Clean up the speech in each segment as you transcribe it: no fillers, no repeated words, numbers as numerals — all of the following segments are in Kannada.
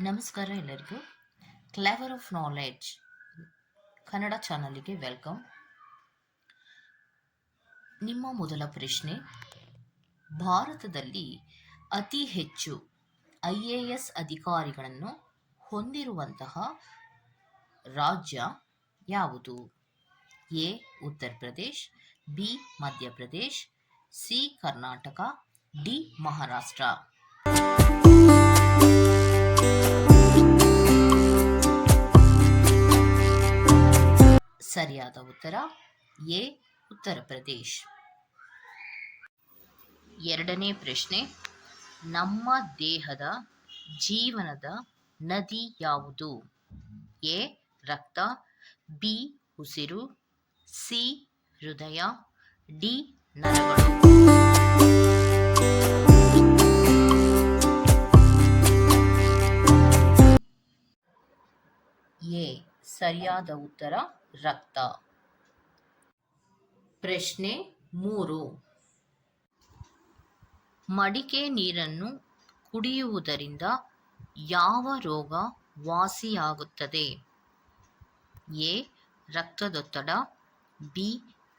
ನಮಸ್ಕಾರ ಎಲ್ಲರಿಗೂ. ಕ್ಲೇವರ್ ಆಫ್ ನಾಲೆಡ್ಜ್ ಕನ್ನಡ ಚಾನಲ್ಗೆ ವೆಲ್ಕಮ್. ನಿಮ್ಮ ಮೊದಲ ಪ್ರಶ್ನೆ, ಭಾರತದಲ್ಲಿ ಅತಿ ಹೆಚ್ಚು IAS ಅಧಿಕಾರಿಗಳನ್ನು ಹೊಂದಿರುವಂತಹ ರಾಜ್ಯ ಯಾವುದು? A Uttar Pradesh, B Madhya Pradesh, C Karnataka, D Maharashtra. ಸರಿಯಾದ ಉತ್ತರ ಎ ಉತ್ತರ ಪ್ರದೇಶ್. ಎರಡನೇ ಪ್ರಶ್ನೆ, ನಮ್ಮ ದೇಹದ ಜೀವನದ ನದಿ ಯಾವುದು? ಎ ರಕ್ತ, ಬಿ ಉಸಿರು, ಸಿ ಹೃದಯ, ಡಿ ನರಗಳು. ಎ ಸರಿಯಾದ ಉತ್ತರ ರಕ್ತ. ಪ್ರಶ್ನೆ 3, ಮಡಿಕೆ ನೀರನ್ನು ಕುಡಿಯುವುದರಿಂದ ಯಾವ ರೋಗ ವಾಸಿಯಾಗುತ್ತದೆ? ಎ ರಕ್ತದೊತ್ತಡ, B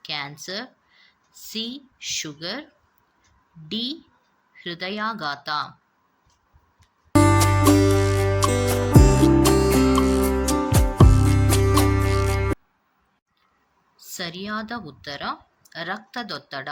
cancer, C sugar, D ಹೃದಯಾಘಾತ. ಸರಿಯಾದ ಉತ್ತರ ರಕ್ತದೊತ್ತಡ.